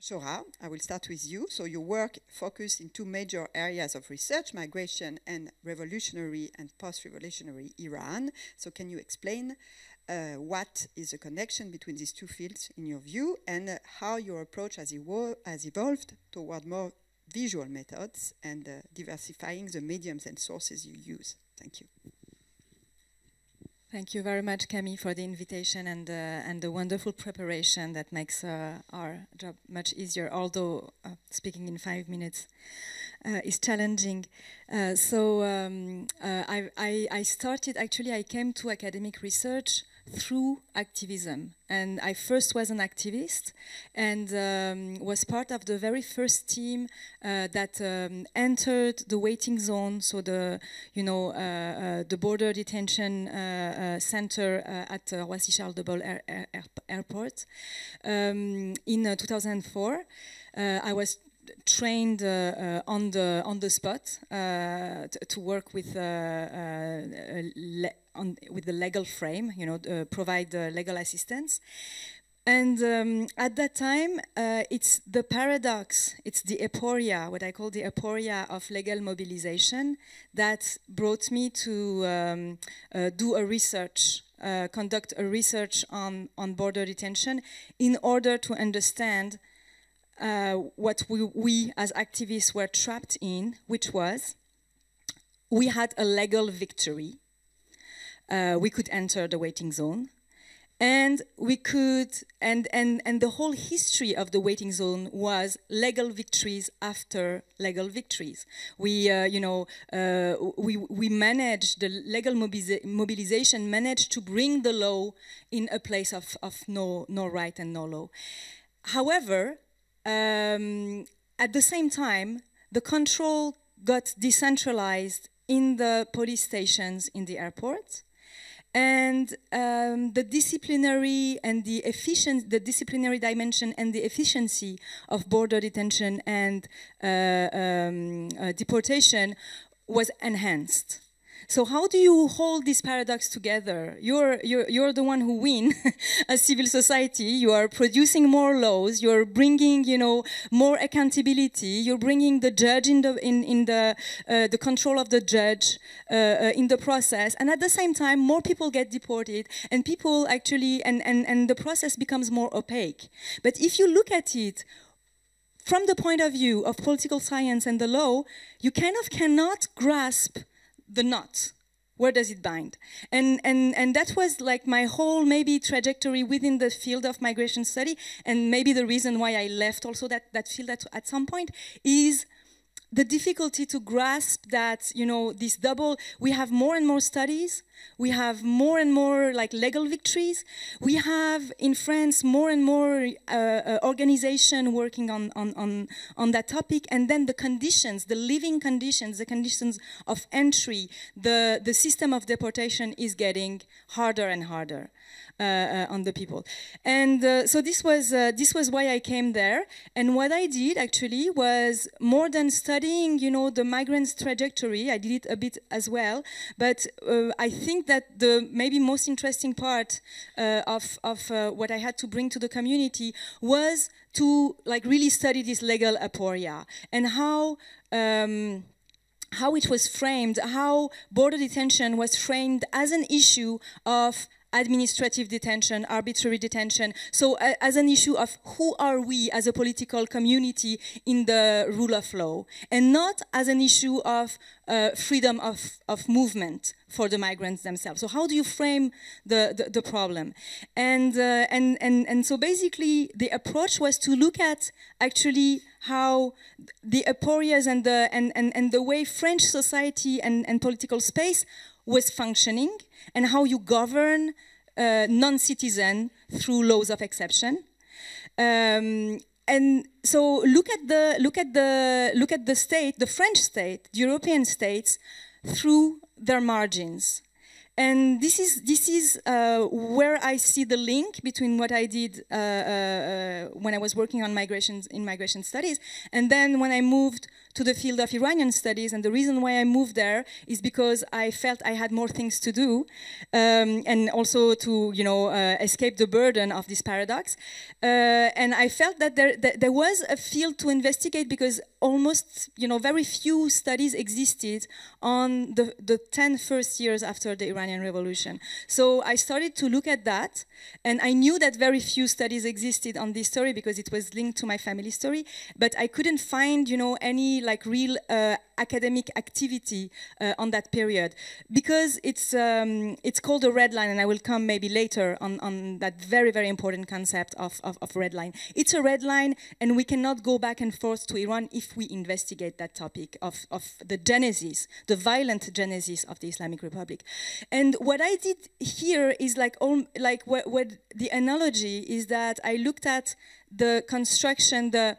Chora, I will start with you. So your work focused in two major areas of research, migration and revolutionary and post-revolutionary Iran. So can you explain what is the connection between these two fields in your view, and how your approach has evolved toward more visual methods and diversifying the mediums and sources you use? Thank you. Thank you very much, Camille, for the invitation and the wonderful preparation that makes our job much easier, although speaking in 5 minutes is challenging. I started, actually, I came to academic research through activism. And I first was an activist and was part of the very first team that entered the waiting zone, so the border detention center at Roissy-Charles de Gaulle Airport. In 2004, I was trained on the spot to work with with the legal frame, provide legal assistance. And at that time, it's the paradox, it's the aporia, what I call the aporia of legal mobilization, that brought me to do a research, conduct a research on border detention in order to understand what we as activists were trapped in, which was, we had a legal victory. We could enter the waiting zone, and we could, and the whole history of the waiting zone was legal victories after legal victories. We managed, the legal mobilization managed to bring the law in a place of no right and no law. However, at the same time, the control got decentralized in the police stations in the airport. And the disciplinary and the disciplinary dimension and the efficiency of border detention and deportation was enhanced. So how do you hold this paradox together? You're the one who win as civil society. You are producing more laws. You're bringing, more accountability. You're bringing the judge in the control of the judge in the process. And at the same time, more people get deported, and people actually, and the process becomes more opaque. But if you look at it from the point of view of political science and the law, you kind of cannot grasp the knot. Where does it bind? And that was like my whole maybe trajectory within the field of migration study, and maybe the reason why I left also that field at some point is the difficulty to grasp that, this double, we have more and more studies, we have more and more like legal victories, we have in France more and more organization working on that topic, and then the conditions, the living conditions, the conditions of entry, the system of deportation is getting harder and harder on the people. And so this was why I came there. And what I did actually was, more than studying, the migrants' trajectory, I did it a bit as well, but I think that the maybe most interesting part of what I had to bring to the community was to really study this legal aporia and how it was framed, how border detention was framed as an issue of administrative detention, arbitrary detention, so as an issue of who are we as a political community in the rule of law, and not as an issue of freedom of movement for the migrants themselves. So how do you frame the problem? And so basically the approach was to look at actually how the aporias and the way French society and political space was functioning, and how you govern non-citizen through laws of exception. And so look at the state, the French state, the European states, through their margins. And this is where I see the link between what I did when I was working on migration studies, and then when I moved to the field of Iranian studies. And the reason why I moved there is because I felt I had more things to do, and also to escape the burden of this paradox. And I felt that there was a field to investigate, because almost very few studies existed on the 10 first years after the Iranian Revolution. So I started to look at that, and I knew that very few studies existed on this story because it was linked to my family story, but I couldn't find any like real academic activity on that period, because it's called a red line, and I will come maybe later on that very, very important concept of red line. It's a red line, and we cannot go back and forth to Iran if we investigate that topic of the genesis, the violent genesis of the Islamic Republic. And what I did here is what the analogy is that I looked at the construction, the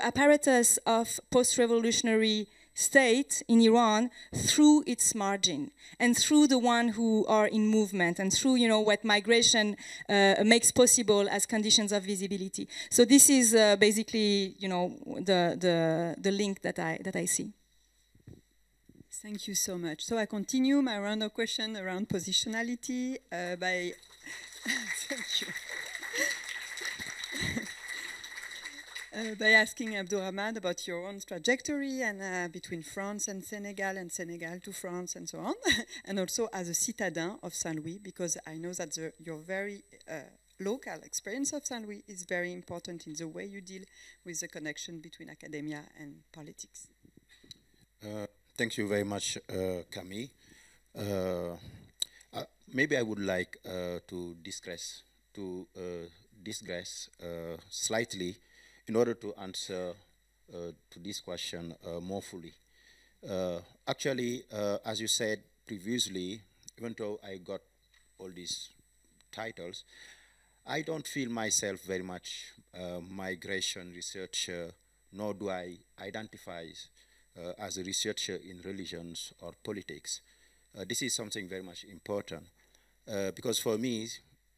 apparatus of post-revolutionary state in Iran through its margin, and through the one who are in movement, and through what migration makes possible as conditions of visibility. So this is basically the link that I see. Thank you so much. So I continue my round of questions around positionality by thank you. By asking Abdurrahman about your own trajectory and between France and Senegal to France and so on, and also as a citadin of Saint-Louis, because I know that your very local experience of Saint-Louis is very important in the way you deal with the connection between academia and politics. Thank you very much, Camille. Maybe I would like to digress slightly in order to answer to this question more fully. Actually, as you said previously, even though I got all these titles, I don't feel myself very much migration researcher, nor do I identify as a researcher in religions or politics. This is something very much important, because for me,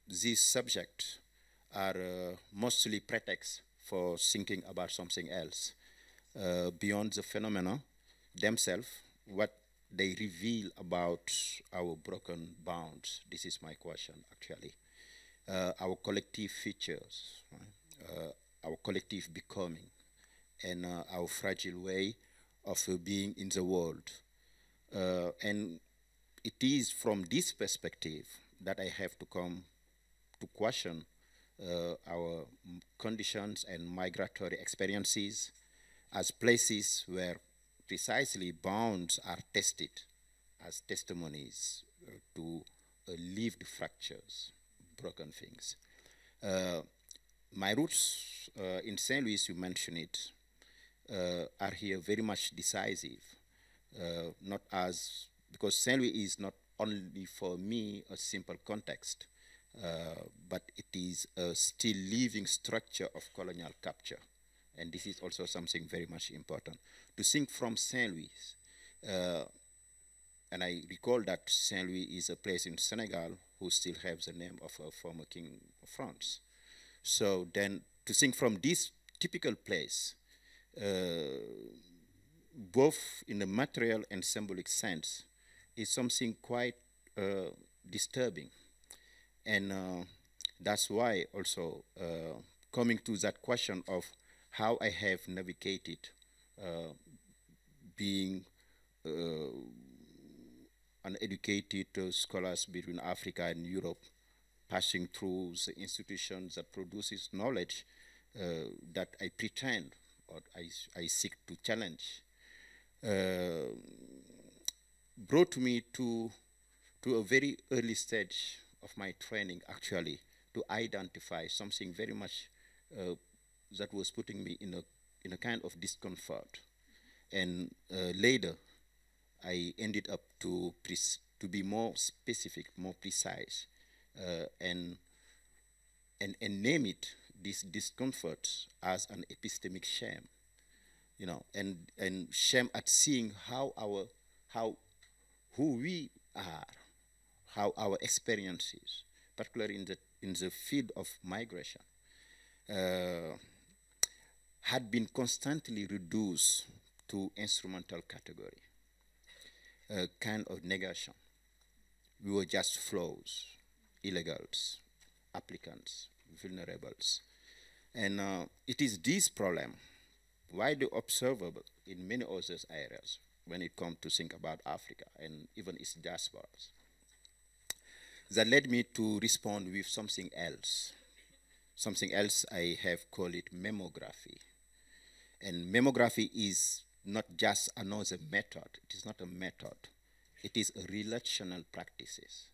these subjects are mostly pretexts for thinking about something else, beyond the phenomena themselves, what they reveal about our broken bounds. This is my question, actually. Our collective features, right? Our collective becoming, and our fragile way of being in the world. And it is from this perspective that I have to come to question our conditions and migratory experiences as places where precisely bounds are tested as testimonies to lived fractures, broken things. My roots in St. Louis, you mentioned it, are here very much decisive, not as, because St. Louis is not only for me a simple context, but it is a still living structure of colonial capture. And this is also something very much important. To think from St. Louis, and I recall that St. Louis is a place in Senegal who still has the name of a former king of France. So then to think from this typical place, both in a material and symbolic sense, is something quite disturbing. And that's why also coming to that question of how I have navigated being uneducated scholars between Africa and Europe, passing through the institutions that produces knowledge that I pretend or I seek to challenge, brought me to a very early stage of my training, actually, to identify something very much that was putting me in a kind of discomfort. And later, I ended up to be more specific, more precise, and name it, this discomfort, as an epistemic shame, and shame at seeing who we are, how our experiences, particularly in the field of migration, had been constantly reduced to instrumental category, a kind of negation. We were just flows, illegals, applicants, vulnerables. And it is this problem, widely observable in many other areas when it comes to think about Africa and even its diasporas, that led me to respond with something else. Something else I have called it memography. And memography is not just another method. It is not a method. It is a relational practices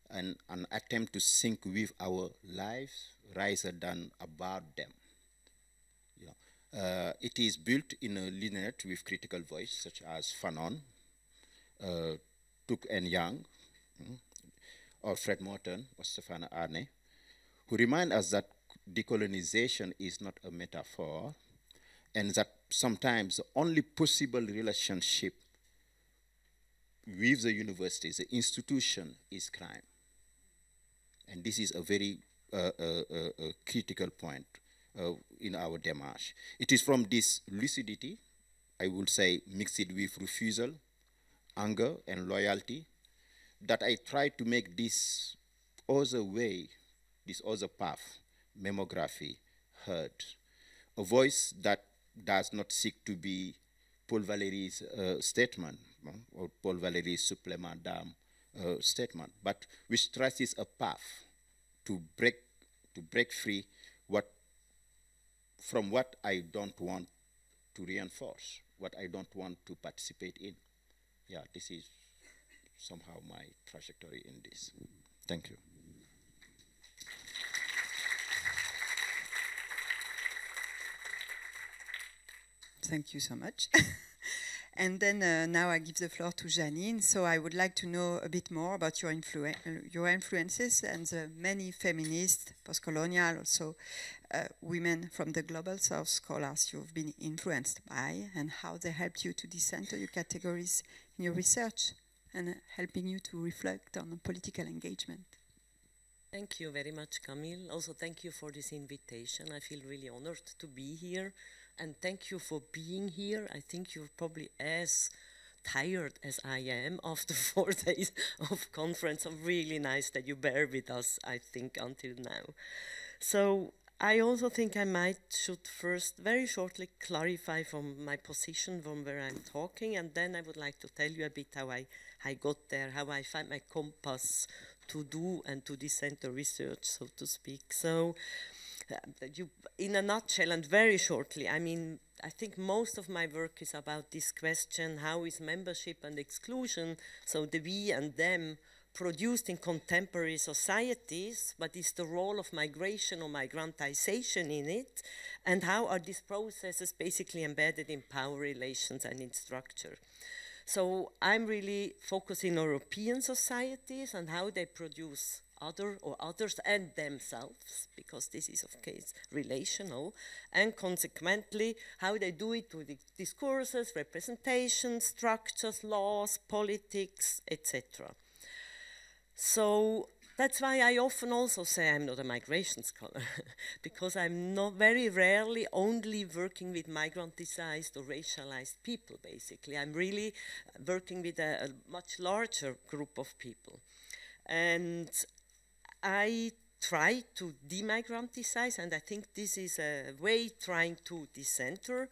and an attempt to think with our lives rather than about them. It is built in a lineage with critical voice such as Fanon, Tuck and Young, or Fred Morton or Stefana Arne, who remind us that decolonization is not a metaphor, and that sometimes the only possible relationship with the university, the institution, is crime. And this is a very critical point in our démarche. It is from this lucidity, I would say mixed with refusal, anger, and loyalty, that I try to make this other way, this other path, memography, heard. A voice that does not seek to be Paul Valéry's statement, or Paul Valéry's supplément d'âme statement, but which traces a path to break free from what I don't want to reinforce, what I don't want to participate in. Yeah, this is somehow my trajectory in this. Thank you. Thank you so much. And then now I give the floor to Janine. So I would like to know a bit more about your influences and the many feminist, post-colonial, also women from the Global South scholars you've been influenced by, and how they helped you to decenter your categories in your research and helping you to reflect on political engagement. Thank you very much, Camille. Also, thank you for this invitation. I feel really honored to be here. And thank you for being here. I think you're probably as tired as I am after 4 days of conference. So really nice that you bear with us, I think, until now. So I also think I should first very shortly clarify from my position from where I'm talking, and then I would like to tell you a bit how I got there, how I find my compass to do and to decenter research, so to speak. So in a nutshell and very shortly, I mean, I think most of my work is about this question: how is membership and exclusion, so the we and them, produced in contemporary societies? What is the role of migration or migrantization in it? And how are these processes basically embedded in power relations and in structure? So I'm really focusing on European societies and how they produce others and themselves, because this is of course relational, and consequently how they do it with discourses, representations, structures, laws, politics, etc. So that's why I often also say I'm not a migration scholar, because I'm not very rarely only working with migrantized or racialized people, basically. I'm really working with a much larger group of people. And I try to demigrantize, and I think this is a way trying to decenter.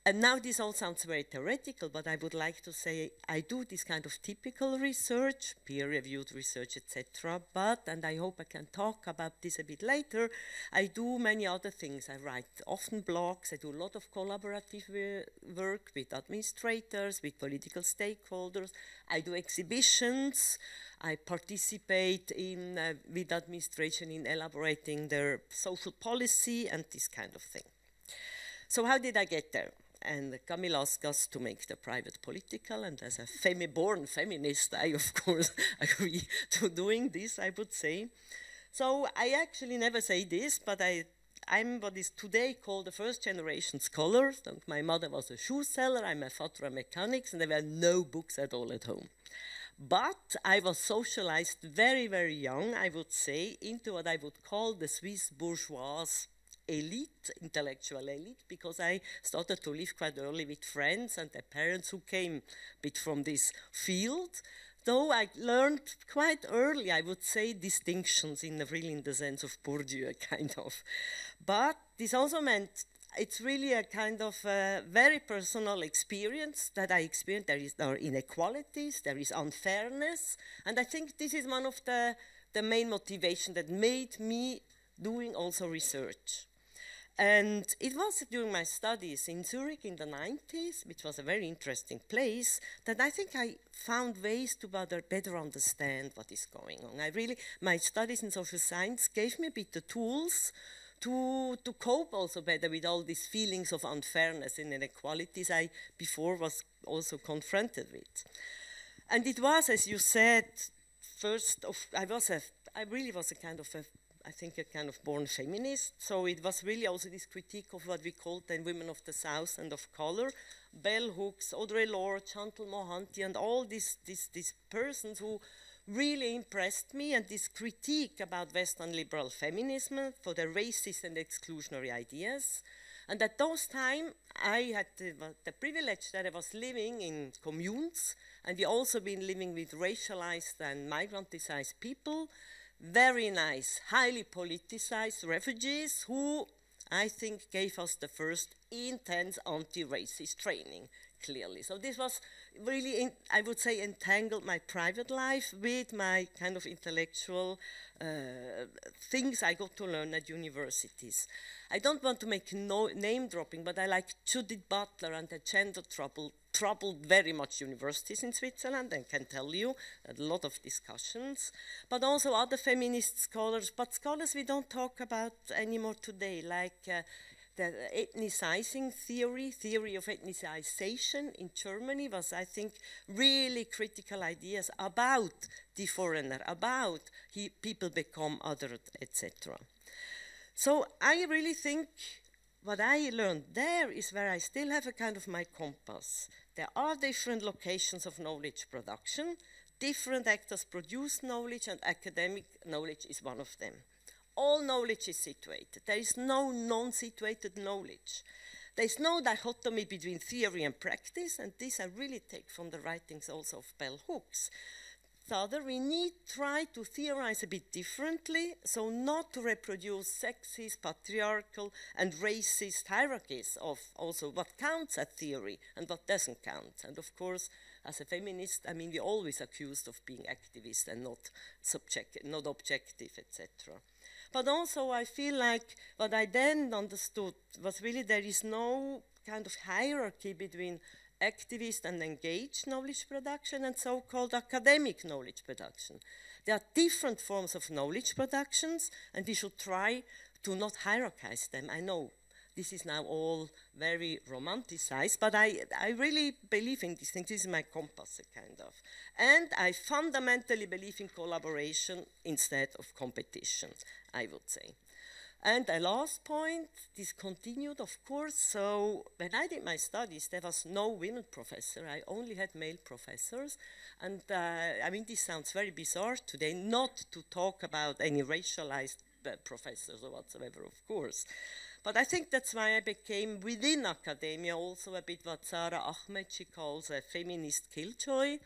And now this all sounds very theoretical, but I would like to say I do this kind of typical research, peer-reviewed research, etc. But, and I hope I can talk about this a bit later, I do many other things. I write often blogs, I do a lot of collaborative work with administrators, with political stakeholders. I do exhibitions. I participate in, with administration in elaborating their social policy and this kind of thing. So how did I get there? And Camille asked us to make the private political, and as a born feminist, I of course agree to doing this, I would say. So I actually never say this, but I'm what is today called a first generation scholar. My mother was a shoe seller, I'm a father of mechanics, and there were no books at all at home. But I was socialized very, very young, I would say, into what I would call the Swiss bourgeois elite, intellectual elite, because I started to live quite early with friends and their parents who came a bit from this field. Though I learned quite early, I would say, distinctions in the sense of Bourdieu, kind of. But this also meant it's really a kind of very personal experience that I experienced. There are inequalities, there is unfairness, and I think this is one of the main motivation that made me doing also research. And it was during my studies in Zurich in the 90s, which was a very interesting place, that I think I found ways to better understand what is going on. My studies in social science gave me a bit the tools to cope also better with all these feelings of unfairness and inequalities I before was also confronted with. And it was, as you said, I really was a kind of born feminist. So it was really also this critique of what we called then women of the South and of color, Bell Hooks, Audre Lorde, Chantal Mohanty, and all these persons who really impressed me, and this critique about Western liberal feminism for their racist and exclusionary ideas. And at those times, I had the privilege that I was living in communes, and we also been living with racialized and migranticized people, very nice, highly politicized refugees who, I think, gave us the first intense anti-racist training, clearly. So this was really, I would say, entangled my private life with my kind of intellectual things I got to learn at universities. I don't want to make name dropping, but I like Judith Butler and the gender troubled very much universities in Switzerland, and can tell you a lot of discussions, but also other feminist scholars, but scholars we don't talk about anymore today, like the ethnicizing theory of ethnicization in Germany was, I think, really critical ideas about the foreigner, about people become othered, etc. So I really think what I learned there is where I still have a kind of my compass. There are different locations of knowledge production, different actors produce knowledge, and academic knowledge is one of them. All knowledge is situated. There is no non-situated knowledge. There is no dichotomy between theory and practice, and this I really take from the writings also of Bell Hooks. Further, we need to try to theorize a bit differently, so not to reproduce sexist, patriarchal, and racist hierarchies of also what counts as theory and what doesn't count. And of course, as a feminist, I mean, we're always accused of being activist and not objective, etc. But also, I feel like what I then understood was really there is no kind of hierarchy between activist and engaged knowledge production and so-called academic knowledge production. There are different forms of knowledge productions, and we should try to not hierarchize them. I know this is now all very romanticized, but I really believe in these things. This is my compass, kind of. And I fundamentally believe in collaboration instead of competition, I would say. And the last point, this continued, of course. So when I did my studies, there was no women professor. I only had male professors. And I mean, this sounds very bizarre today, not to talk about any racialized professors or whatsoever, of course. But I think that's why I became, within academia, also a bit what Sarah Ahmed, she calls a feminist killjoy.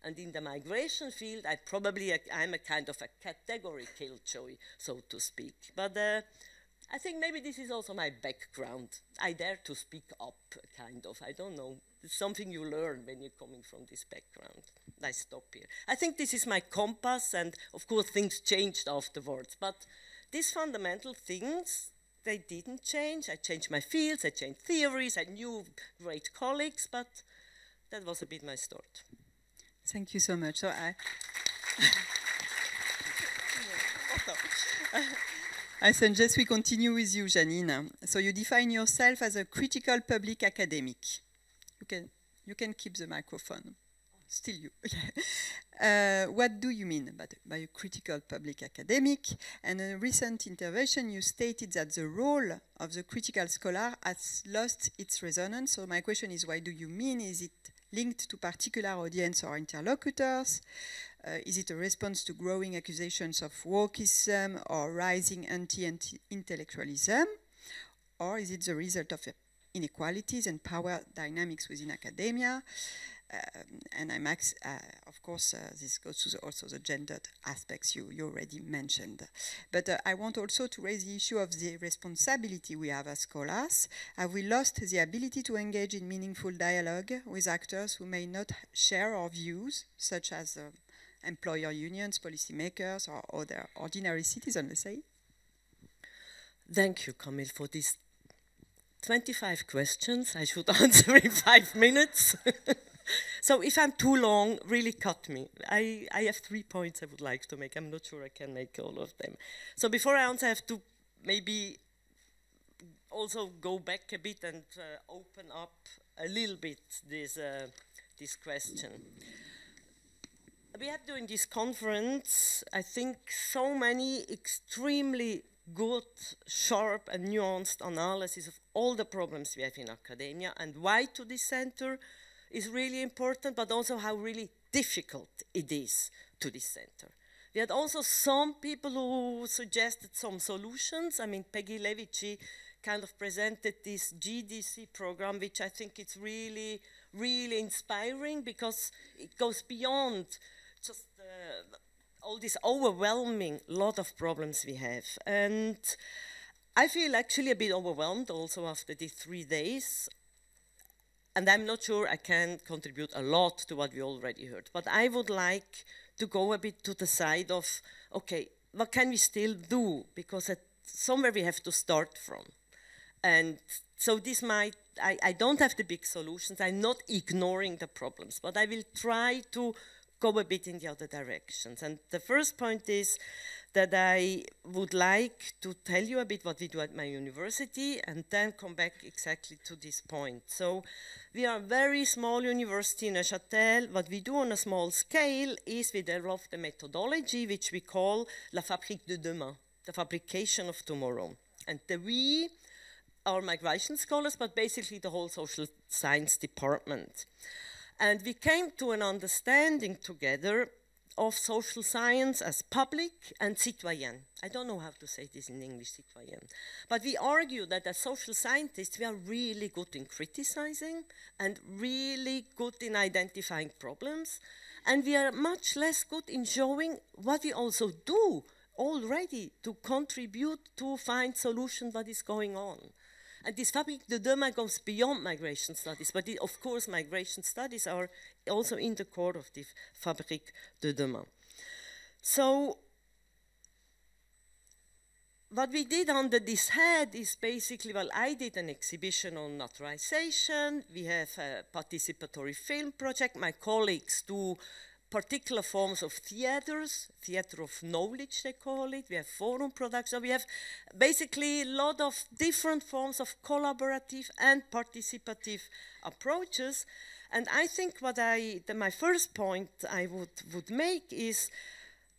And in the migration field, I'm a kind of a category killjoy, so to speak. But I think maybe this is also my background. I dare to speak up, kind of. I don't know. It's something you learn when you're coming from this background. I stop here. I think this is my compass, and of course things changed afterwards. But these fundamental things, they didn't change. I changed my fields, I changed theories, I knew great colleagues, but that was a bit my start. Thank you so much. So I suggest we continue with you, Janine. So you define yourself as a critical public academic. You can keep the microphone. Still you. What do you mean by a critical public academic? And in a recent intervention, you stated that the role of the critical scholar has lost its resonance. So my question is, why do you mean? Is it linked to particular audience or interlocutors? Is it a response to growing accusations of wokeism or rising anti-intellectualism? Or is it the result of inequalities and power dynamics within academia? And of course, this goes to also the gendered aspects you already mentioned. But I want also to raise the issue of the responsibility we have as scholars. Have we lost the ability to engage in meaningful dialogue with actors who may not share our views, such as employer unions, policymakers, or other ordinary citizens, let's say? Thank you, Camille, for these 25 questions. I should answer in 5 minutes. So if I'm too long, really cut me. I have 3 points I would like to make. I'm not sure I can make all of them. So before I answer, I have to maybe also go back a bit and open up a little bit this question. We had during this conference, I think, so many extremely good, sharp and nuanced analysis of all the problems we have in academia and why to decenter is really important, but also how really difficult it is to decenter. We had also some people who suggested some solutions. I mean, Peggy Levici kind of presented this GDC program, which I think it's really, really inspiring because it goes beyond just all this overwhelming lot of problems we have. And I feel actually a bit overwhelmed also after these 3 days. And I'm not sure I can contribute a lot to what we already heard. But I would like to go a bit to the side of, okay, what can we still do? Because somewhere we have to start from. And so this might, I don't have the big solutions. I'm not ignoring the problems, but I will try to go a bit in the other directions. And the first point is that I would like to tell you a bit what we do at my university and then come back exactly to this point. So we are a very small university in Neuchâtel. What we do on a small scale is we develop the methodology which we call la fabrique de demain, the fabrication of tomorrow. And we are migration scholars, but basically the whole social science department. And we came to an understanding together of social science as public and citoyen. I don't know how to say this in English, citoyen. But we argue that as social scientists, we are really good in criticizing and really good in identifying problems. And we are much less good in showing what we also do already to contribute to find solutions what is going on. And this fabrique de demain goes beyond migration studies, but of course migration studies are also in the core of the fabrique de demain. So what we did under this head is basically, well, I did an exhibition on naturalization, we have a participatory film project, my colleagues do particular forms of theaters, theater of knowledge they call it, we have forum production, we have basically a lot of different forms of collaborative and participative approaches. And I think what my first point I would make is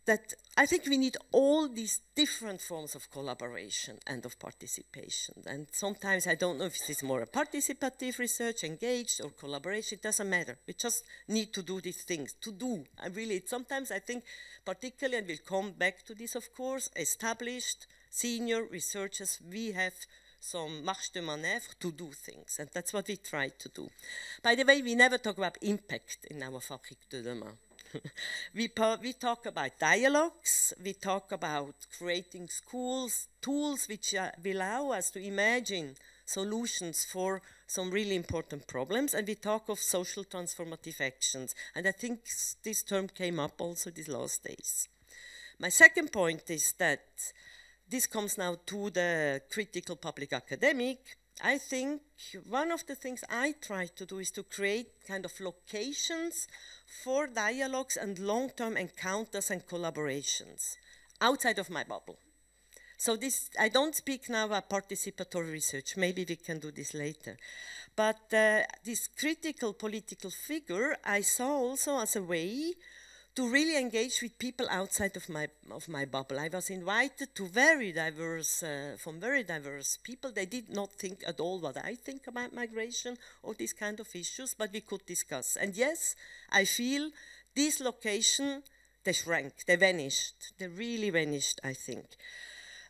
that I think we need all these different forms of collaboration and of participation. And sometimes I don't know if this is more a participative research, engaged, or collaboration, it doesn't matter. We just need to do these things, sometimes I think particularly, and we'll come back to this of course, established senior researchers, we have some marge de manœuvre to do things, and that's what we try to do. By the way, we never talk about impact in our Fabrique de Demain. We talk about dialogues, we talk about creating schools, tools which will allow us to imagine solutions for some really important problems, and we talk of social transformative actions. And I think this term came up also these last days. My second point is that this comes now to the critical public academic. I think one of the things I try to do is to create kind of locations for dialogues and long-term encounters and collaborations outside of my bubble. So this, I don't speak now about participatory research, maybe we can do this later. But this critical political figure I saw also as a way to really engage with people outside of my bubble. I was invited to very diverse, from very diverse people. They did not think at all what I think about migration or these kind of issues, but we could discuss. And yes, I feel this location, they shrank, they vanished. They really vanished, I think.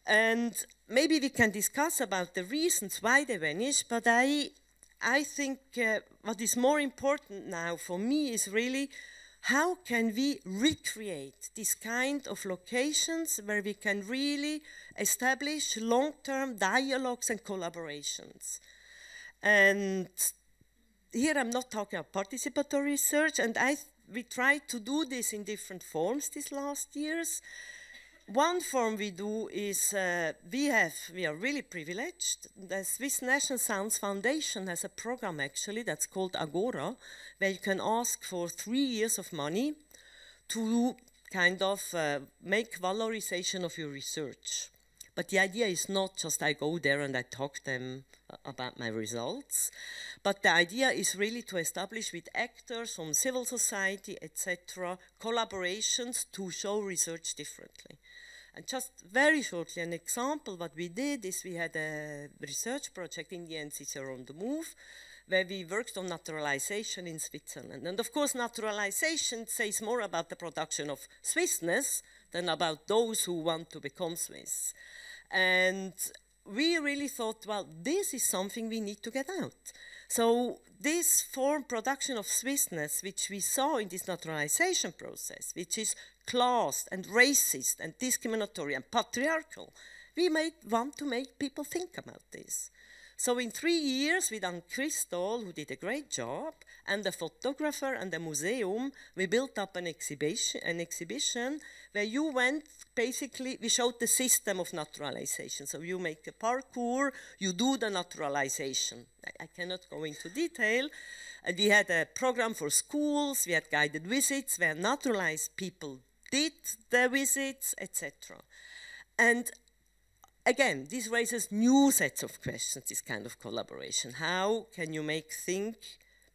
And maybe we can discuss about the reasons why they vanished, but I think what is more important now for me is really how can we recreate this kind of locations where we can really establish long-term dialogues and collaborations. And here I'm not talking about participatory research, and we tried to do this in different forms these last years. One form we do is we are really privileged. The Swiss National Science Foundation has a program actually that's called Agora, where you can ask for 3 years of money to kind of make valorization of your research. But the idea is not just I go there and I talk to them about my results, but the idea is really to establish with actors from civil society, etc., collaborations to show research differently. And just very shortly, an example, what we did is we had a research project in the NCCR on the Move, where we worked on naturalization in Switzerland. And of course, naturalization says more about the production of Swissness than about those who want to become Swiss. And we really thought, well, this is something we need to get out. So this form production of Swissness, which we saw in this naturalization process, which is classed and racist and discriminatory and patriarchal, we want to make people think about this. So in 3 years, with Anne Christol, who did a great job, and the photographer and the museum, we built up an exhibition where you went, basically, we showed the system of naturalization. So you make a parkour, you do the naturalization. I cannot go into detail. And we had a program for schools, we had guided visits where naturalized people did the visits, etc. And again, this raises new sets of questions, this kind of collaboration. How can you make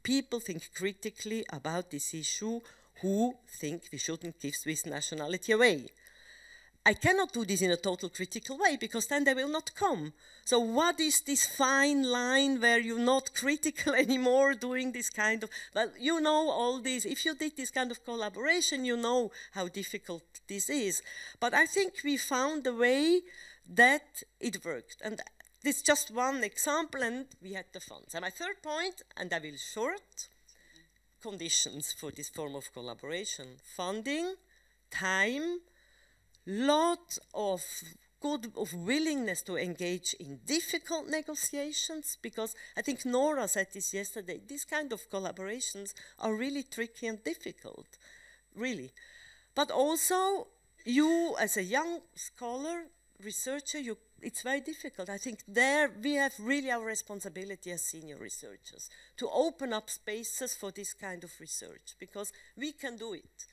people think critically about this issue who think we shouldn't give Swiss nationality away? I cannot do this in a total critical way because then they will not come. So what is this fine line where you're not critical anymore doing this kind of, well, you know all this, if you did this kind of collaboration, you know how difficult this is. But I think we found a way that it worked. And this is just one example, and we had the funds. And my third point, and I will short, conditions for this form of collaboration. Funding, time, lot of willingness to engage in difficult negotiations, because I think Nora said this yesterday, these kind of collaborations are really tricky and difficult, really. But also, you as a young scholar, researcher, it's very difficult. I think there we have really our responsibility as senior researchers to open up spaces for this kind of research, because we can do it.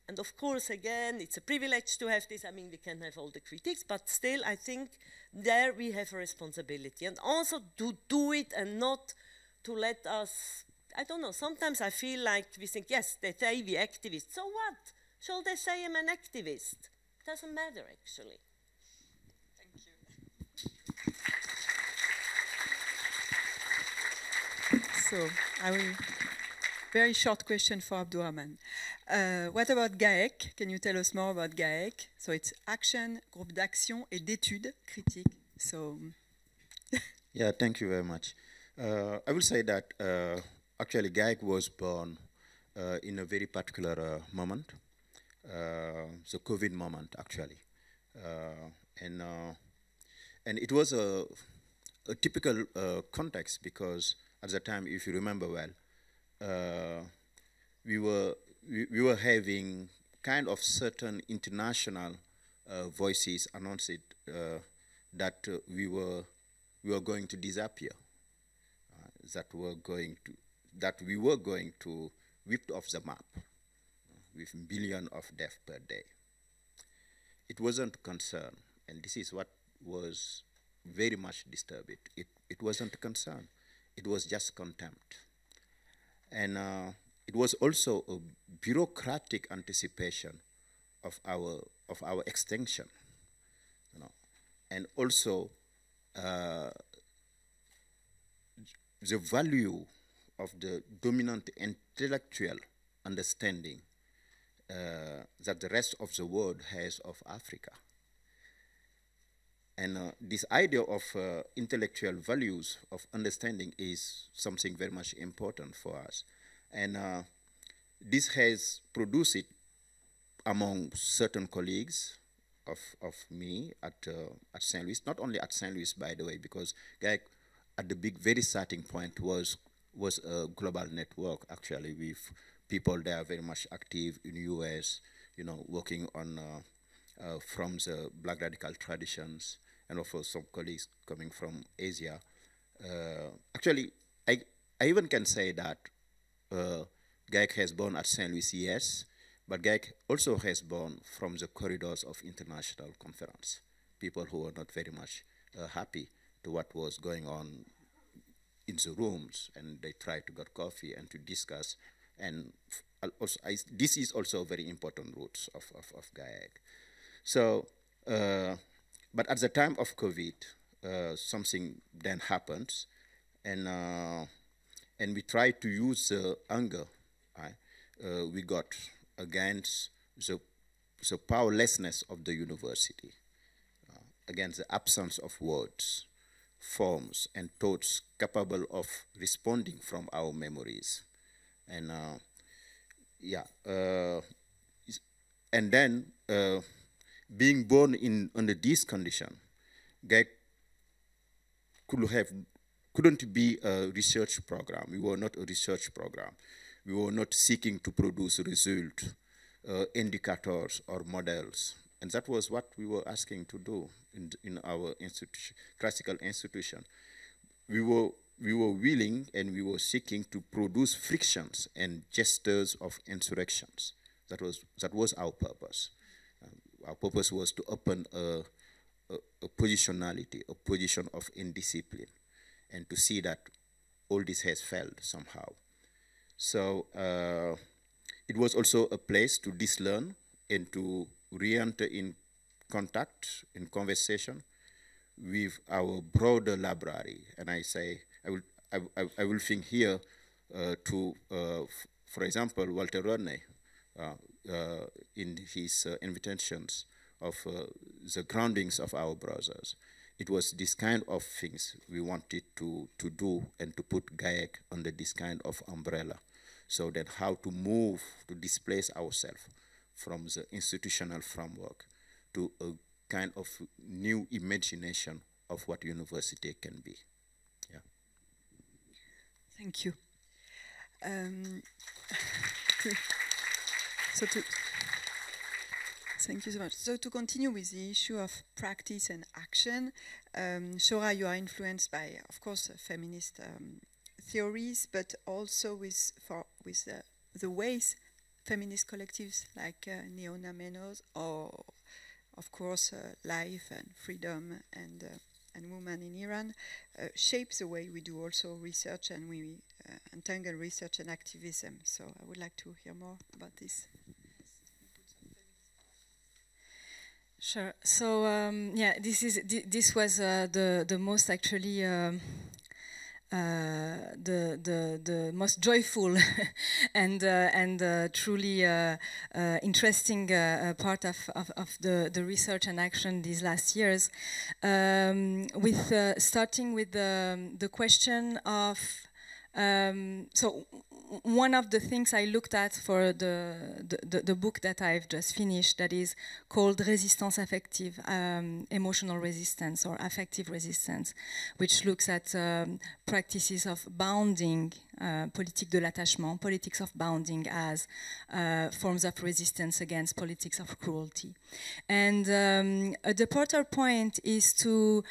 And of course, again, it's a privilege to have this. I mean, we can have all the critiques, but still, I think there we have a responsibility. And also to do it and not to let us, I don't know, sometimes I feel like we think, yes, they say we're activists. So what? Shall they say I'm an activist? Doesn't matter, actually. So, very short question for Abdurrahman. What about GAEC? Can you tell us more about GAEC? So it's action, groupe d'action et d'études critiques. So, yeah, thank you very much. I will say that actually GAEC was born in a very particular moment, the COVID moment actually, and it was a typical context because at the time, if you remember well, we were having kind of certain international voices announced that we were going to disappear, that we were going to whipped off the map with billions of deaths per day. It wasn't concern, and this is what was very much disturbed. It wasn't concern. It was just contempt. And it was also a bureaucratic anticipation of our extinction, you know, and also the value of the dominant intellectual understanding that the rest of the world has of Africa. And this idea of intellectual values of understanding is something very much important for us. And this has produced it among certain colleagues of me at St. Louis, not only at St. Louis, by the way, because GAEC at the very starting point was a global network, actually, with people that are very much active in the US, you know, working on from the Black radical traditions, and also some colleagues coming from Asia. Actually, I even can say that GAEC has born at St. Louis, yes, but GAEC also has born from the corridors of international conference. People who were not very much happy to what was going on in the rooms, and they tried to get coffee and to discuss. And also, this is also a very important root of GAEC. So, but at the time of COVID, something then happened, and we tried to use the anger we got against the powerlessness of the university, against the absence of words, forms, and thoughts capable of responding from our memories. And and then being born under this condition, GAEC couldn't be a research program. We were not a research program. We were not seeking to produce results, indicators, or models. And that was what we were asking to do in our institution, classical institution. We were willing and we were seeking to produce frictions and gestures of insurrections. That was our purpose. Our purpose was to open a positionality, a position of indiscipline, and to see that all this has failed somehow. So it was also a place to dislearn and to re-enter in contact, in conversation with our broader library. And I say, I will think here for example, Walter Rodney, in his invitations of the groundings of our brothers. It was this kind of things we wanted to do and to put GAEC under this kind of umbrella. So then how to move, to displace ourselves from the institutional framework to a kind of new imagination of what university can be. Yeah. Thank you. Thank you so much. So to continue with the issue of practice and action, Shora, you are influenced by, of course, feminist theories, but also with the ways feminist collectives like Neona Menos, or of course Life and Freedom and Women in Iran shape the way we do also research, and we entangle research and activism. So I would like to hear more about this. Sure. So yeah, this was the most actually the most joyful and truly interesting part of the research and action these last years. With starting with the question of so one of the things I looked at for the book that I've just finished, that is called Résistance affective, emotional resistance or affective resistance, which looks at practices of bounding, politique de l'attachement, politics of bounding as forms of resistance against politics of cruelty. And a departure point is to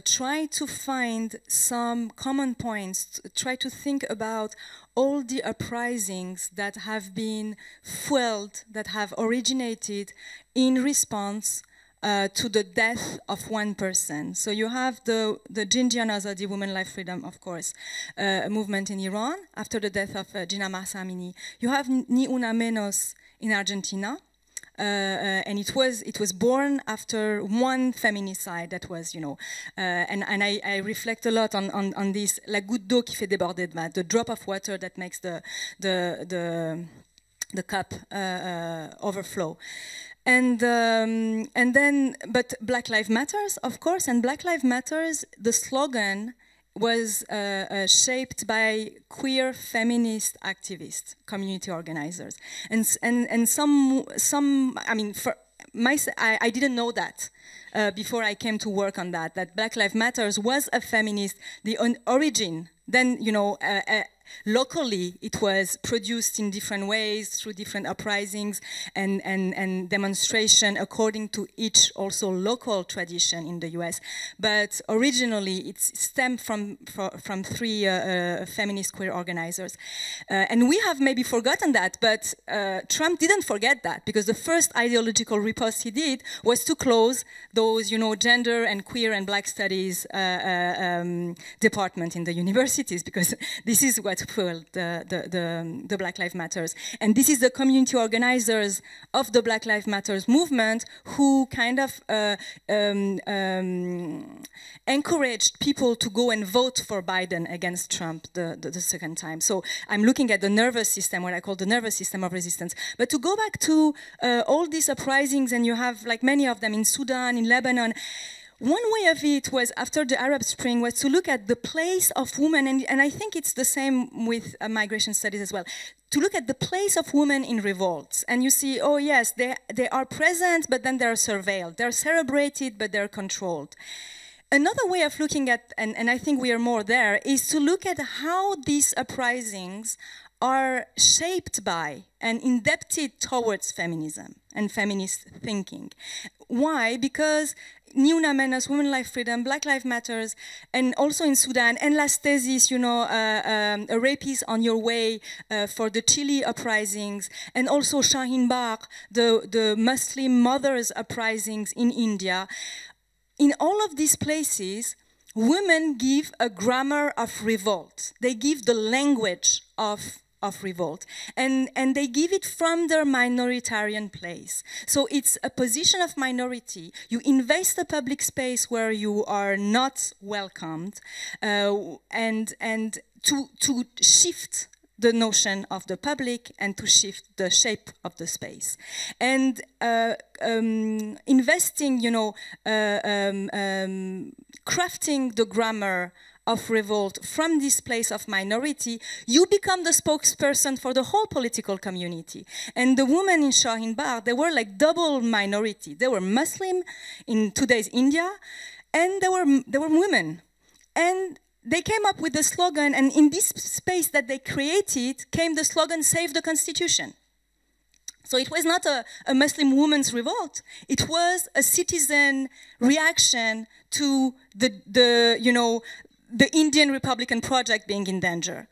try to find some common points, try to think about all the uprisings that have been fueled, that have originated in response to the death of one person. So you have the Jinjian Azadi, Women, Life, Freedom, of course, movement in Iran after the death of Gina Mahsa Amini. You have Ni Una Menos in Argentina. And it was born after one feminicide that was, you know, and I reflect a lot on this, la goutte d'eau qui fait déborder de vase, the drop of water that makes the cup overflow. And then, but Black Lives Matters, of course, and Black Lives Matters, the slogan was shaped by queer feminist activists, community organizers, and some. I mean, for I didn't know that before I came to work on that. That Black Lives Matters was a feminist, the origin. Then, you know, locally it was produced in different ways through different uprisings and demonstration according to each also local tradition in the US. But originally it stemmed from three feminist queer organizers. And we have maybe forgotten that, but Trump didn't forget that, because the first ideological riposte he did was to close those, you know, gender and queer and black studies department in the universities, because this is what fueled the Black Lives Matters. And this is the community organizers of the Black Lives Matters movement who kind of encouraged people to go and vote for Biden against Trump the second time. So I'm looking at the nervous system, what I call the nervous system of resistance. But to go back to all these uprisings, and you have like many of them in Sudan, in Lebanon, one way of it was, after the Arab Spring, was to look at the place of women, and I think it's the same with migration studies as well, to look at the place of women in revolts. And you see, oh yes, they are present, but then they're surveilled. They're celebrated, but they're controlled. Another way of looking at, and I think we are more there, is to look at how these uprisings are shaped by and indebted towards feminism and feminist thinking. Why? Because Ni Una Menos, Women, Life, Freedom, Black Lives Matters, and also in Sudan, and Last Thesis, you know, a rapist on your way for the Chile uprisings, and also Shaheen Bagh, the Muslim mothers uprisings in India. In all of these places, women give a grammar of revolt. They give the language of revolt, and they give it from their minoritarian place. So it's a position of minority. You invest a public space where you are not welcomed, and to shift the notion of the public and to shift the shape of the space. And investing, you know, crafting the grammar of revolt from this place of minority, you become the spokesperson for the whole political community. And the women in Shaheen Bagh, they were like double minority. They were Muslim in today's India, and they were women. And they came up with the slogan, and in this space that they created came the slogan, "Save the Constitution." So it was not a Muslim women's revolt. It was a citizen reaction to the you know, the Indian Republican project being in danger.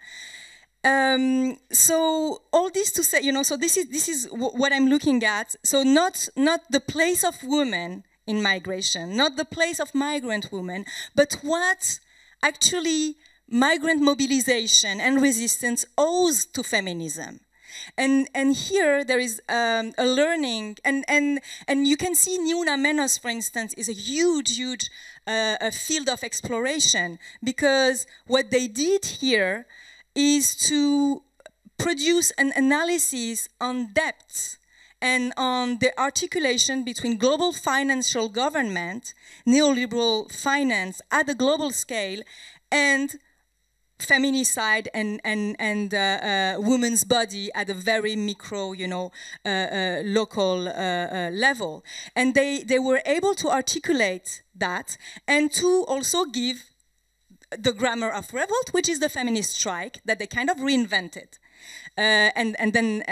So all this to say, you know, so this is what I'm looking at. So not the place of women in migration, not the place of migrant women, but what actually migrant mobilization and resistance owes to feminism. And here there is a learning, and you can see Ni Una Menos, for instance, is a huge a field of exploration, because what they did here is to produce an analysis on depth and on the articulation between global financial government, neoliberal finance at a global scale, and feminicide and women's body at a very micro, you know, local level. And they were able to articulate that and to also give the grammar of revolt, which is the feminist strike that they kind of reinvented. And then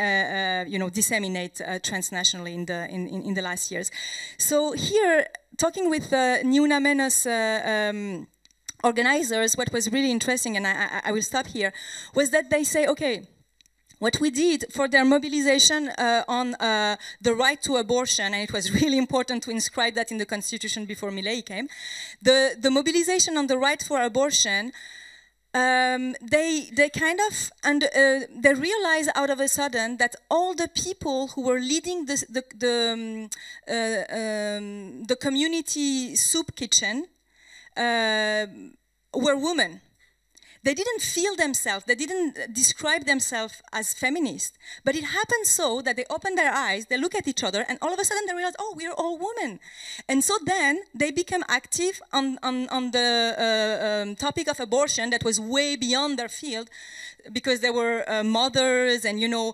you know, disseminate transnationally in the last years. So here, talking with Ni Una Menos organizers, what was really interesting, and I will stop here, was that they say, okay, what we did for their mobilization on the right to abortion, and it was really important to inscribe that in the Constitution before Milei came, the mobilization on the right for abortion, they kind of, and they realized out of a sudden that all the people who were leading the community soup kitchen were women. They didn't feel themselves, they didn't describe themselves as feminist, but it happened so that they opened their eyes, they look at each other, and all of a sudden they realize, oh, we're all women. And so then they became active on the topic of abortion that was way beyond their field, because there were mothers and, you know,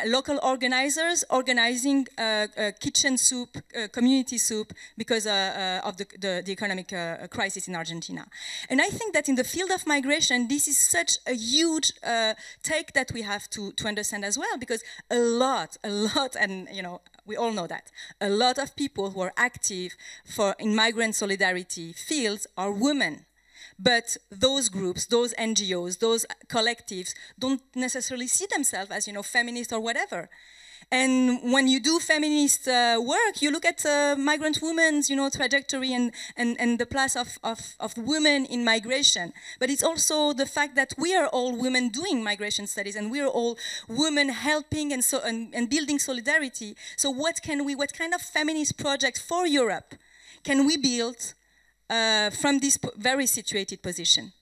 local organizers organizing kitchen soup, community soup, because of the economic crisis in Argentina. And I think that in the field of migration, this is such a huge take that we have to understand as well, because a lot, and, you know, we all know that, a lot of people who are active in migrant solidarity fields are women. But those groups, those NGOs, those collectives don't necessarily see themselves as, you know, feminist or whatever. And when you do feminist work, you look at migrant women's, you know, trajectory and the place of women in migration. But it's also the fact that we are all women doing migration studies, and we are all women helping and building solidarity. So what kind of feminist project for Europe can we build from this very situated position?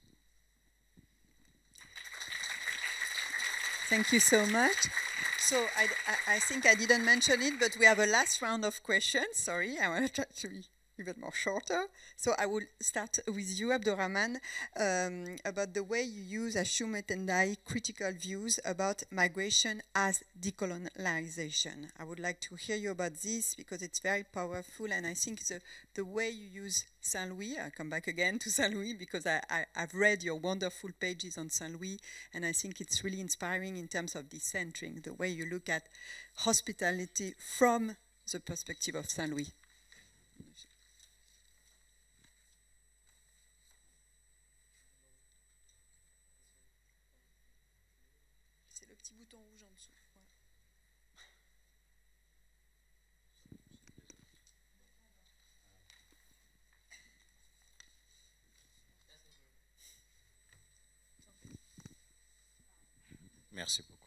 Thank you so much. So I think I didn't mention it, but we have a last round of questions. Sorry, I want to try to be even more shorter. So I will start with you, Abdurrahman, about the way you use Ashum Tendai critical views about migration as decolonization. I would like to hear you about this, because it's very powerful, and I think the way you use Saint Louis, I'll come back again to Saint Louis, because I've read your wonderful pages on Saint Louis, and I think it's really inspiring in terms of decentering, the way you look at hospitality from the perspective of Saint Louis. Merci beaucoup.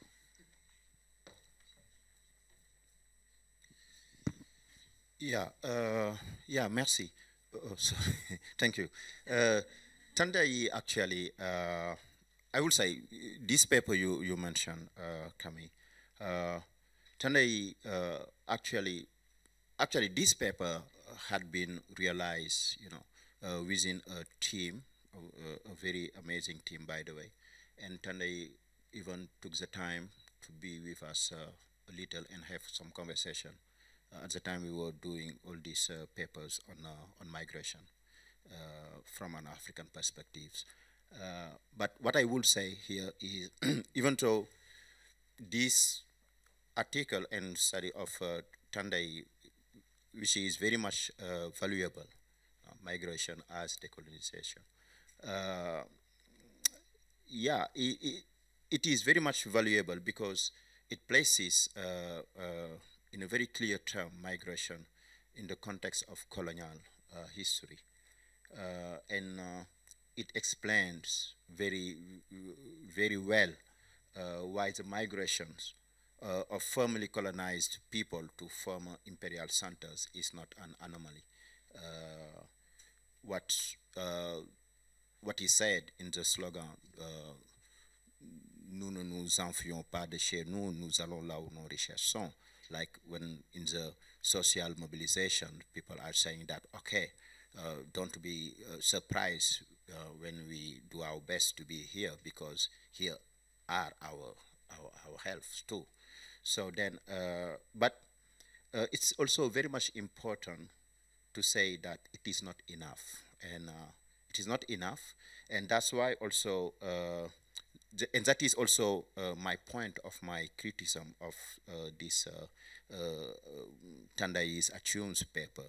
Yeah, merci. Sorry. Thank you. Tandai, actually, I will say, this paper you mentioned, Camille, Tandai, actually, this paper had been realized, you know, within a team, a very amazing team, by the way, and Tandai even took the time to be with us a little and have some conversation. At the time we were doing all these papers on migration from an African perspective. But what I will say here is, even though this article and study of Tandai, which is very much valuable, migration as decolonization, yeah, it is very much valuable because it places, in a very clear term, migration in the context of colonial history. And it explains very well why the migrations of formerly colonized people to former imperial centers is not an anomaly. What he said in the slogan, nous ne nous enfuons pas de chez nous, nous allons là où nos richesses sont. Like when in the social mobilization, people are saying that, okay, don't be surprised when we do our best to be here, because here are our health too. So then, but it's also very much important to say that it is not enough, and it is not enough, and that's why also, and that is also my point of my criticism of this Tandai's Attune's paper,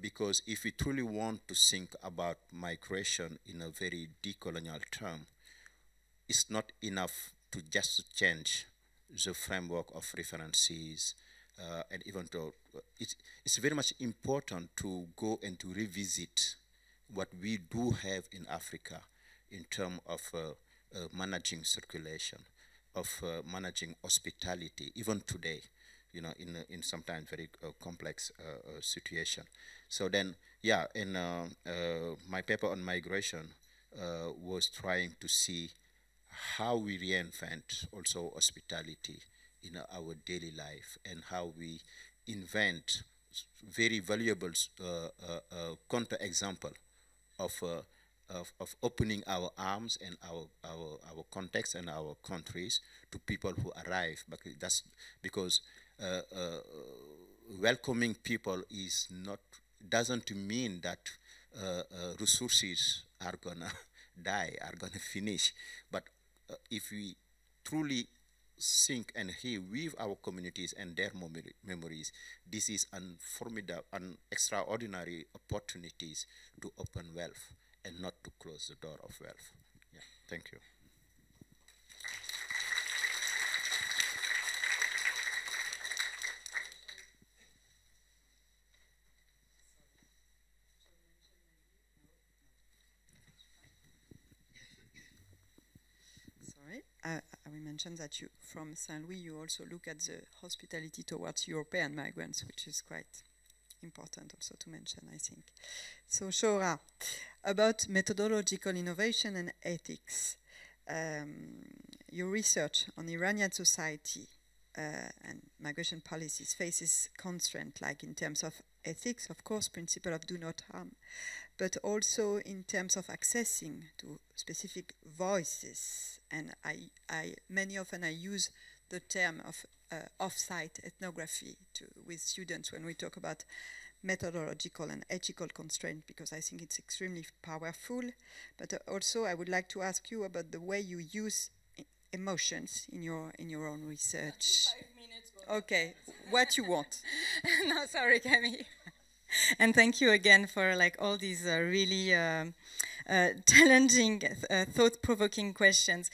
because if we truly want to think about migration in a very decolonial term, it's not enough to just change the framework of references, and even though it's very much important to go and to revisit what we do have in Africa in terms of managing circulation, of managing hospitality, even today, you know, in sometimes very complex situation. So then, yeah, in my paper on migration was trying to see how we reinvent also hospitality in our daily life, and how we invent very valuable counter-example of opening our arms and our context and our countries to people who arrive. That's because welcoming people doesn't mean that resources are gonna die, are gonna finish. But if we truly think and hear with our communities and their memories, this is an formidable and extraordinary opportunities to open wealth and not to close the door of wealth. Yeah, thank you. We mentioned that you, from Saint Louis, you also look at the hospitality towards European migrants, which is quite important also to mention, I think. So, Shora, about methodological innovation and ethics, your research on Iranian society and migration policies faces constraint, like in terms of ethics, of course, principle of do not harm, but also in terms of accessing to specific voices. And many often I use the term of off-site ethnography with students when we talk about methodological and ethical constraint, because I think it's extremely powerful. But also I would like to ask you about the way you use emotions in your own research. 5 minutes. Okay, what you want. No, sorry, Camille. And thank you again for like all these really challenging, thought-provoking questions.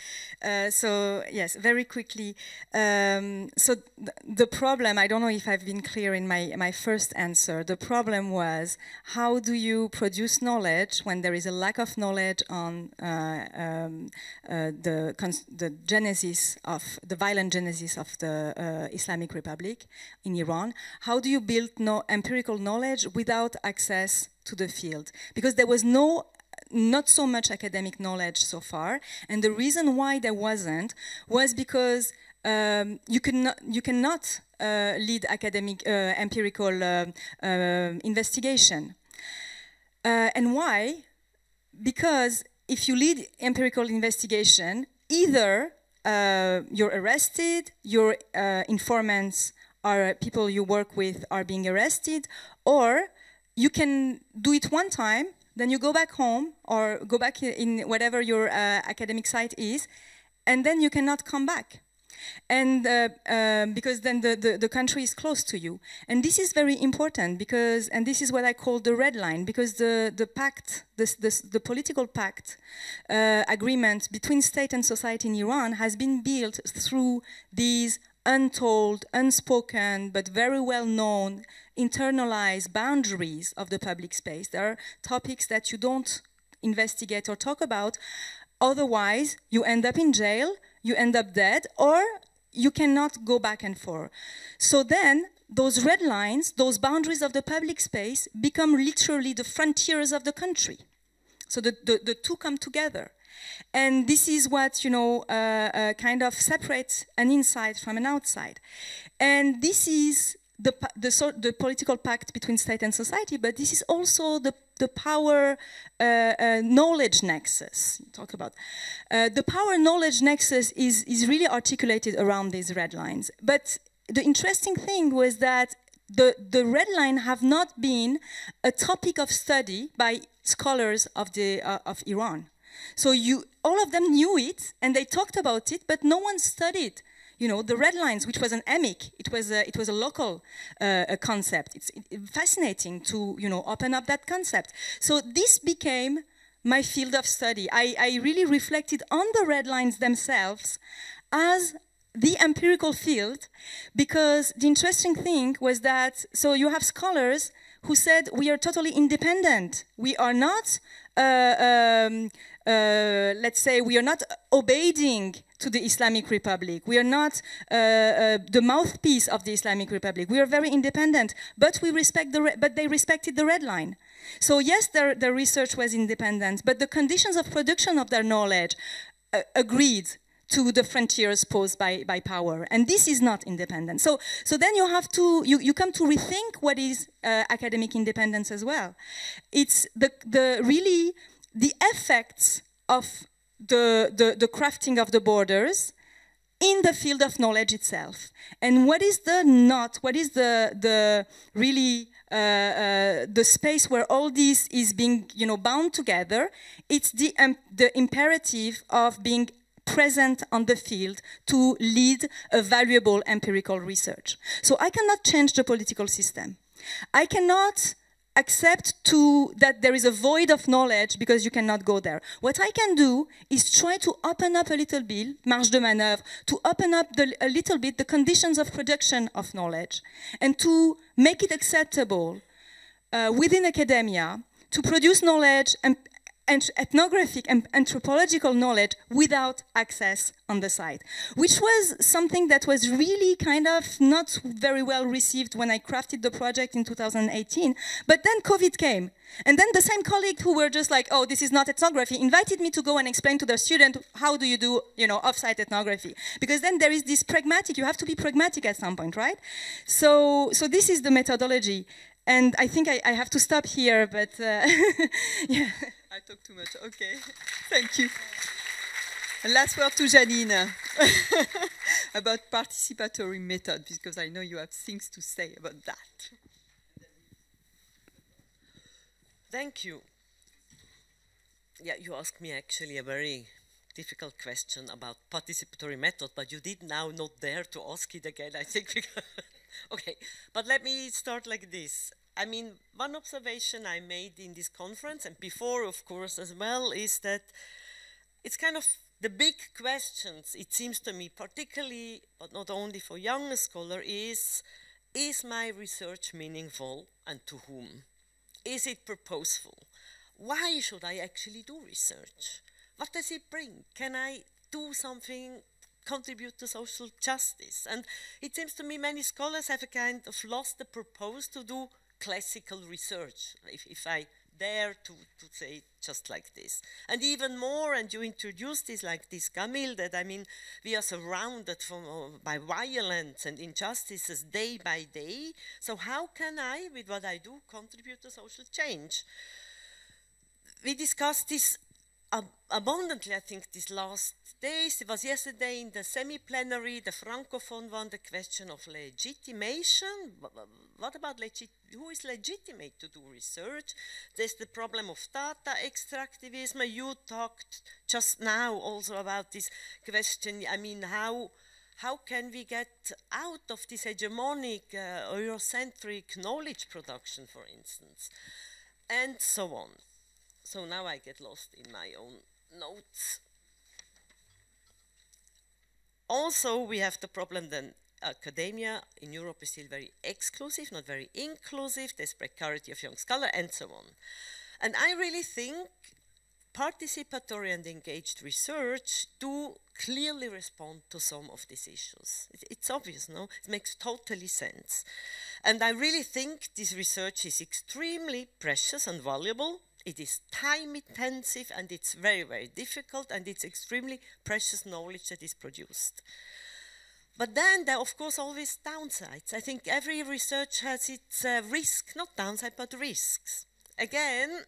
So yes, very quickly. So the problem, I don't know if I've been clear in my first answer. The problem was, how do you produce knowledge when there is a lack of knowledge on the genesis of the violent genesis of the Islamic Republic in Iran? How do you build empirical knowledge without access to the field? Because there was not so much academic knowledge so far, and the reason why there wasn't was because you cannot lead academic empirical investigation. And why? Because if you lead empirical investigation, either you're arrested, your informants are people you work with are being arrested, or you can do it one time, then you go back home or go back in whatever your academic site is, and then you cannot come back. And because then the country is close to you. And this is very important because, and this is what I call the red line, because the pact, the political pact agreement between state and society in Iran has been built through these untold, unspoken, but very well known, internalized boundaries of the public space. There are topics that you don't investigate or talk about, otherwise you end up in jail, you end up dead, or you cannot go back and forth. So then those red lines, those boundaries of the public space become literally the frontiers of the country. So the two come together. And this is what, you know, kind of separates an inside from an outside. And this is the political pact between state and society, but this is also the power knowledge nexus. Talk about the power knowledge nexus is really articulated around these red lines. But the interesting thing was that the red line have not been a topic of study by scholars of Iran. So all of them knew it and they talked about it, but no one studied, you know, the red lines, which was an emic. It was a local concept. It's fascinating to, you know, open up that concept. So this became my field of study. I really reflected on the red lines themselves as the empirical field, because the interesting thing was that, so you have scholars who said we are totally independent. We are not, let's say, we are not obeying to the Islamic Republic. We are not the mouthpiece of the Islamic Republic. We are very independent, but we respect but they respected the red line. So yes, their research was independent, but the conditions of production of their knowledge agreed to the frontiers posed by power. And this is not independent. So then you have to, you come to rethink what is academic independence as well. It's really the effects of the crafting of the borders in the field of knowledge itself. And what is the really the space where all this is being, bound together? It's the imperative of being present on the field to lead a valuable empirical research. So I cannot change the political system. I cannot accept that there is a void of knowledge because you cannot go there. What I can do is try to open up a little bit, marge de manœuvre, to open up a little bit the conditions of production of knowledge and to make it acceptable within academia to produce knowledge and ethnographic and anthropological knowledge without access on the site, which was something that was really kind of not very well received when I crafted the project in 2018. But then COVID came. And then the same colleague who were just like, oh, this is not ethnography, invited me to go and explain to the student, how do you do, off-site ethnography? Because then there is this pragmatic, you have to be pragmatic at some point, right? So this is the methodology. And I think I have to stop here, but yeah. I talk too much. Okay, thank you. And last word to Janine about participatory method, because I know you have things to say about that. Thank you. Yeah, you asked me actually a very difficult question about participatory method, but you did now not dare to ask it again, I think. Okay, but let me start like this. I mean, one observation I made in this conference, and before, of course, as well, is that it's kind of the big questions, it seems to me, particularly, but not only for young scholars, is my research meaningful and to whom? Is it purposeful? Why should I actually do research? What does it bring? Can I do something, contribute to social justice? And it seems to me many scholars have a kind of lost the purpose to do classical research, if I dare to say it just like this. And even more, and you introduced this like this, Camille, that I mean, we are surrounded by violence and injustices day by day. So how can I, with what I do, contribute to social change? We discussed this abundantly, I think, these last days. It was yesterday in the semi-plenary, the Francophone one, the question of legitimation. What about who is legitimate to do research? There's the problem of data extractivism. You talked just now also about this question. I mean, how can we get out of this hegemonic Eurocentric knowledge production, for instance, and so on. So now I get lost in my own notes. Also, we have the problem that academia in Europe is still very exclusive, not very inclusive. There's precarity of young scholars, and so on. And I really think participatory and engaged research do clearly respond to some of these issues. It's obvious, no? It makes totally sense. And I really think this research is extremely precious and valuable. It is time intensive and it's very, very difficult, and it's extremely precious knowledge that is produced. But then there are, of course, always downsides. I think every research has its risk, not downside, but risks. Again,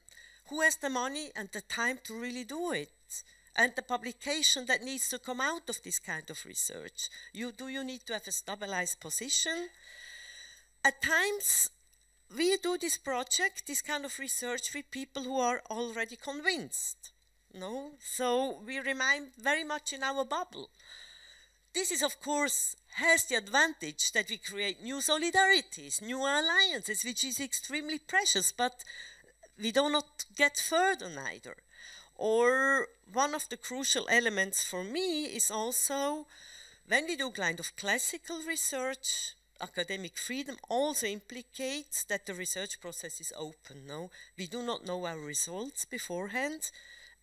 who has the money and the time to really do it? And the publication that needs to come out of this kind of research. Do you need to have a stabilized position? At times, we do this project, this kind of research, with people who are already convinced. No? So we remain very much in our bubble. This is, of course, has the advantage that we create new solidarities, new alliances, which is extremely precious, but we do not get further neither. Or one of the crucial elements for me is also when we do kind of classical research, academic freedom also implicates that the research process is open. No? We do not know our results beforehand,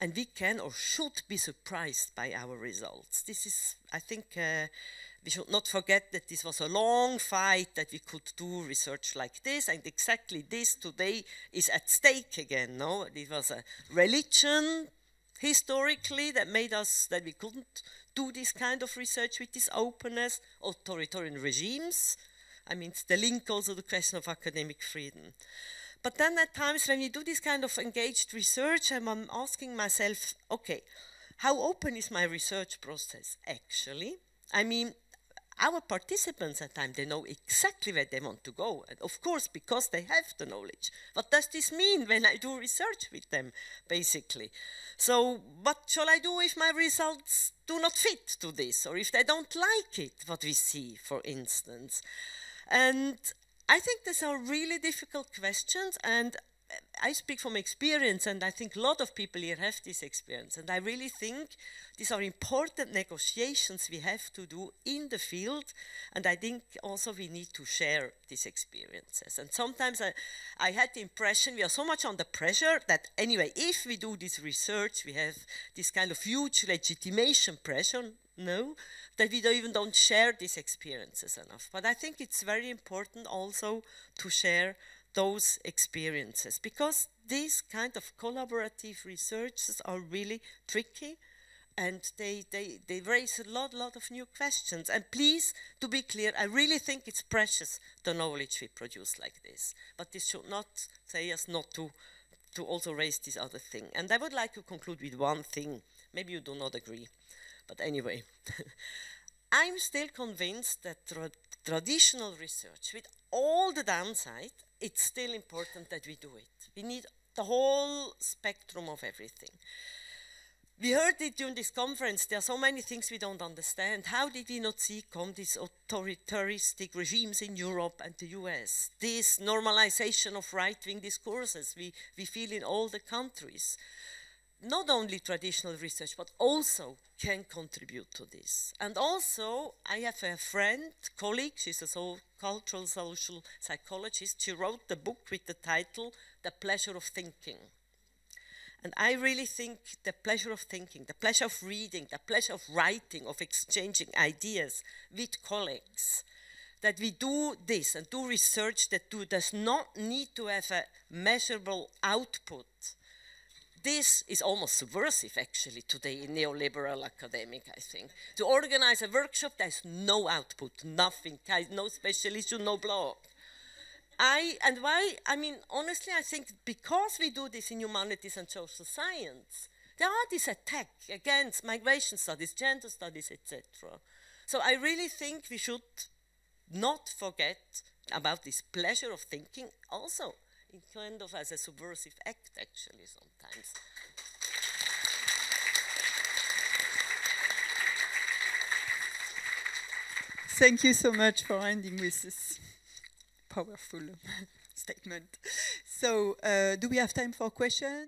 and we can or should be surprised by our results. This is, I think, we should not forget that this was a long fight that we could do research like this, and exactly this today is at stake again. No, it was a religion historically that made us that we couldn't do this kind of research with this openness. Authoritarian regimes. I mean, it's the link also to the question of academic freedom. But then at times when you do this kind of engaged research, I'm asking myself, okay, how open is my research process actually? I mean, our participants at times, they know exactly where they want to go. And of course, because they have the knowledge. What does this mean when I do research with them, basically? So what shall I do if my results do not fit to this? Or if they don't like it, what we see, for instance? And I think these are really difficult questions, and I speak from experience, and I think a lot of people here have this experience, and I really think these are important negotiations we have to do in the field, and I think also we need to share these experiences. And sometimes I had the impression we are so much under pressure that anyway, if we do this research, we have this kind of huge legitimation pressure, no, that we don't share these experiences enough. But I think it's very important also to share those experiences, because these kind of collaborative researches are really tricky, and they raise a lot of new questions. And please, to be clear, I really think it's precious, the knowledge we produce like this. But this should not say us not to also raise this other thing. And I would like to conclude with one thing. Maybe you do not agree. But anyway, I'm still convinced that traditional research, with all the downside, it's still important that we do it. We need the whole spectrum of everything. We heard it during this conference. There are so many things we don't understand. How did we not see come these authoritarianistic regimes in Europe and the US? This normalization of right-wing discourses we feel in all the countries. Not only traditional research, but also can contribute to this. And also, I have a friend, colleague, she's a cultural social psychologist. She wrote the book with the title, The Pleasure of Thinking. And I really think the pleasure of thinking, the pleasure of reading, the pleasure of writing, of exchanging ideas with colleagues, that we do this and do research that does not need to have a measurable output. This is almost subversive, actually, today in neoliberal academic, I think. To organize a workshop, there's no output, nothing, no special issue, no blog. And why? I mean, honestly, I think because we do this in humanities and social science, there are this attack against migration studies, gender studies, etc. So I really think we should not forget about this pleasure of thinking also, in kind of as a subversive act, actually, sometimes. Thank you so much for ending with this powerful statement. So, do we have time for questions?